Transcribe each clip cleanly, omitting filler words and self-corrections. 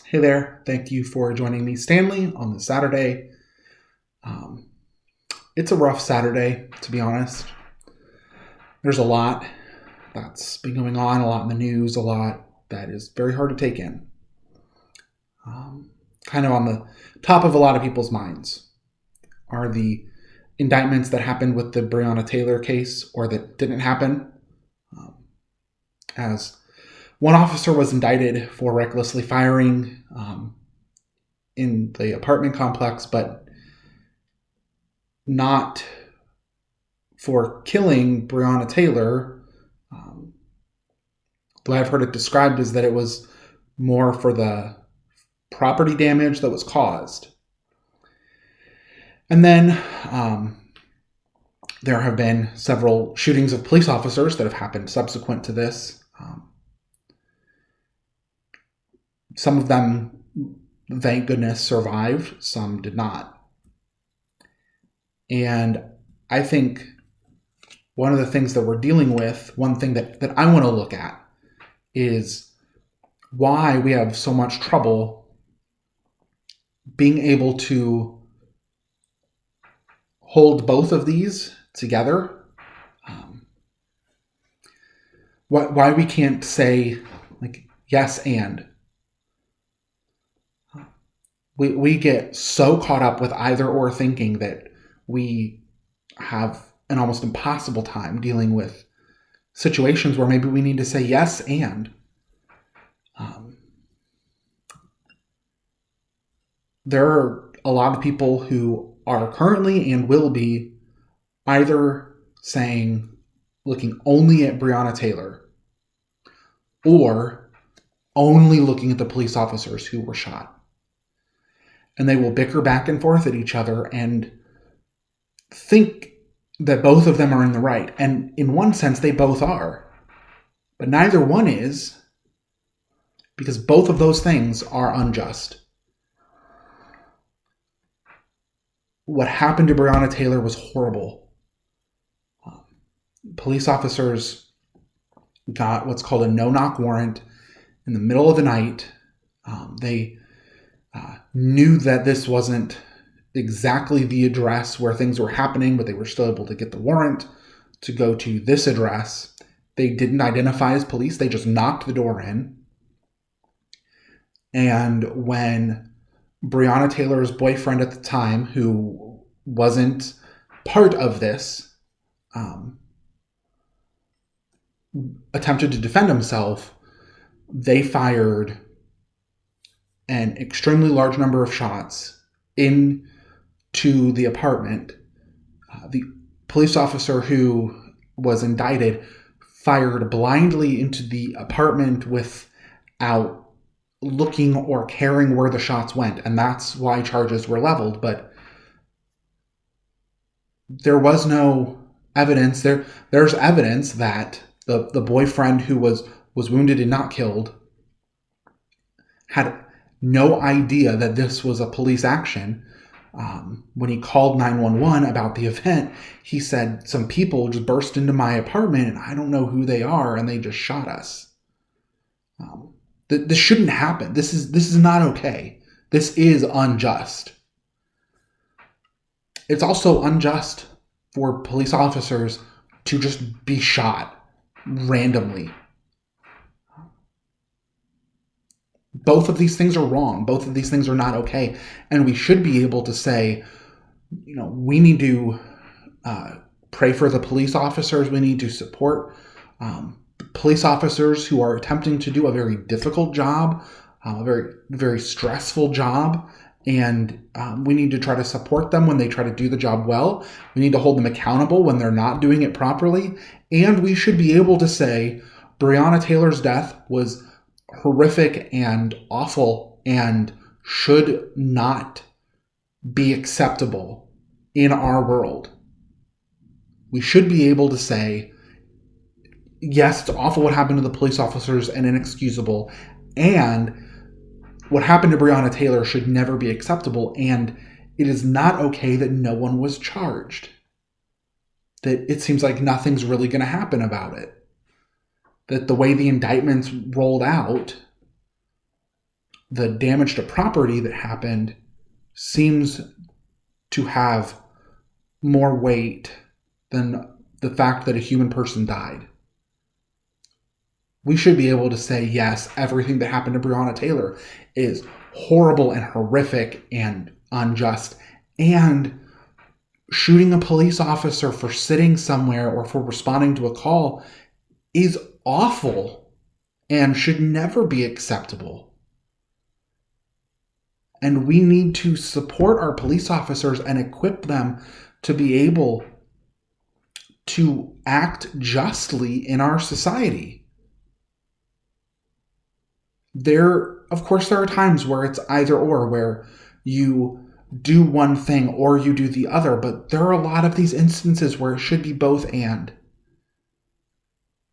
Hey there. Thank you for joining me, Stanley, on this Saturday. Um, it's a rough Saturday, to be honest. There's a lot that's been going on, a lot in the news, a lot that is very hard to take in. Um, Kind of on the top of a lot of people's minds are the indictments that happened with the Breonna Taylor case or that didn't happen. Um, as one officer was indicted for recklessly firing in the apartment complex, but not for killing Breonna Taylor. The way I've heard it described is that it was more for the property damage that was caused. And then there have been several shootings of police officers that have happened subsequent to this. Some of them, thank goodness, survived. Some did not. And I think one of the things that we're dealing with, one thing that I want to look at is why we have so much trouble being able to hold both of these together. Why we can't say like yes and. We get so caught up with either or thinking that we have an almost impossible time dealing with situations where maybe we need to say yes and. There are a lot of people who are currently and will be either looking only at Breonna Taylor or only looking at the police officers who were shot. And they will bicker back and forth at each other and think that both of them are in the right. And in one sense, they both are. But neither one is, because both of those things are unjust. What happened to Breonna Taylor was horrible. Police officers got what's called a no-knock warrant in the middle of the night. They knew that this wasn't exactly the address where things were happening, but they were still able to get the warrant to go to this address. They didn't identify as police. They just knocked the door in. And when Breonna Taylor's boyfriend at the time, who wasn't part of this, attempted to defend himself, they fired an extremely large number of shots into the apartment. The police officer who was indicted fired blindly into the apartment without looking or caring where the shots went, and that's why charges were leveled. But there was no evidence. There's evidence that the boyfriend who was wounded and not killed had no idea that this was a police action. When he called 911 about the event, he said, some people just burst into my apartment and I don't know who they are and they just shot us. This shouldn't happen. This is not okay. This is unjust. It's also unjust for police officers to just be shot randomly. Both of these things are wrong. Both of these things are not okay. And we should be able to say, we need to pray for the police officers. We need to support police officers who are attempting to do a very difficult job, a very, very stressful job. And we need to try to support them when they try to do the job well. We need to hold them accountable when they're not doing it properly. And we should be able to say Breonna Taylor's death was horrific and awful and should not be acceptable in our world. We should be able to say, yes, it's awful what happened to the police officers and inexcusable, and what happened to Breonna Taylor should never be acceptable, and it is not okay that no one was charged. That it seems like nothing's really going to happen about it. That the way the indictments rolled out the damage to property that happened seems to have more weight than the fact that a human person died. We should be able to say, yes, everything that happened to Breonna Taylor is horrible and horrific and unjust. And shooting a police officer for sitting somewhere or for responding to a call is awful and should never be acceptable. And we need to support our police officers and equip them to be able to act justly in our society. Of course, there are times where it's either or, where you do one thing or you do the other, but there are a lot of these instances where it should be both and.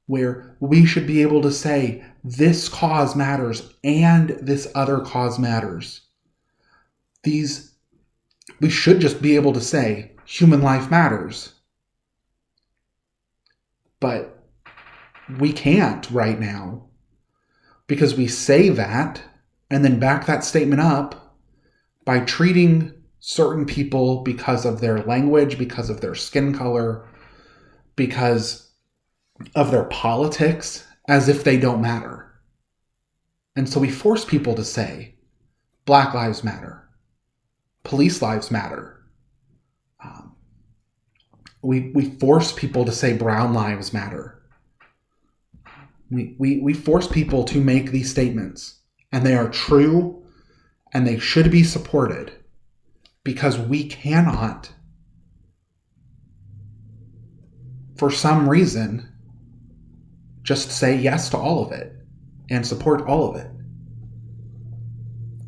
Where we should be able to say, this cause matters and this other cause matters. We should just be able to say, human life matters. But we can't right now, because we say that and then back that statement up by treating certain people because of their language, because of their skin color, because of their politics, as if they don't matter. And so we force people to say, Black lives matter. Police lives matter. We force people to say brown lives matter. We force people to make these statements, and they are true, and they should be supported, because we cannot, for some reason, just say yes to all of it and support all of it.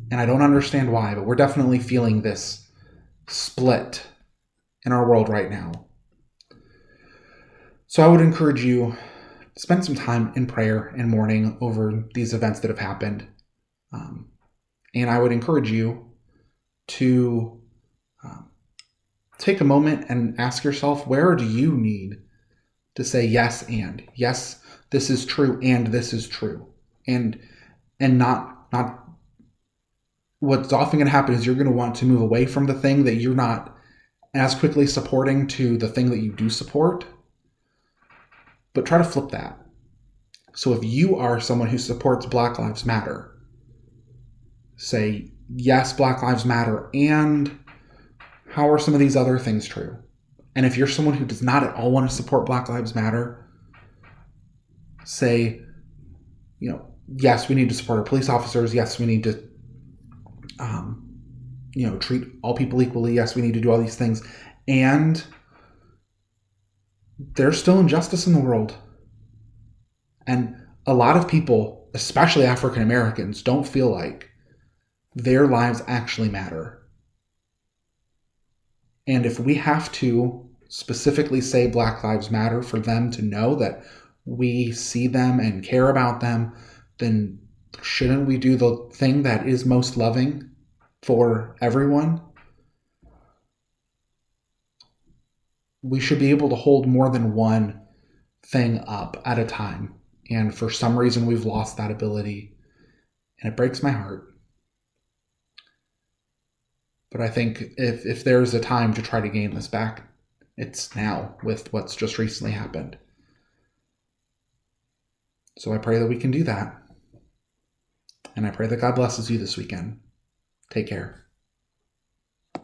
And I don't understand why, but we're definitely feeling this split in our world right now. So I would encourage you to spend some time in prayer and mourning over these events that have happened. And I would encourage you to take a moment and ask yourself, where do you need to say yes, and yes, this is true, and this is true, and not what's often going to happen is you're going to want to move away from the thing that you're not as quickly supporting to the thing that you do support. But try to flip that. So if you are someone who supports Black Lives Matter, say, yes, Black Lives Matter, and how are some of these other things true? And if you're someone who does not at all want to support Black Lives Matter, say, yes, we need to support our police officers. Yes, we need to, treat all people equally. Yes, we need to do all these things. And there's still injustice in the world. And a lot of people, especially African Americans, don't feel like their lives actually matter. And if we have to specifically say Black Lives Matter for them to know that we see them and care about them, then shouldn't we do the thing that is most loving for everyone? We should be able to hold more than one thing up at a time. And for some reason, we've lost that ability. And it breaks my heart. But I think if there's a time to try to gain this back, it's now with what's just recently happened. So I pray that we can do that. And I pray that God blesses you this weekend. Take care.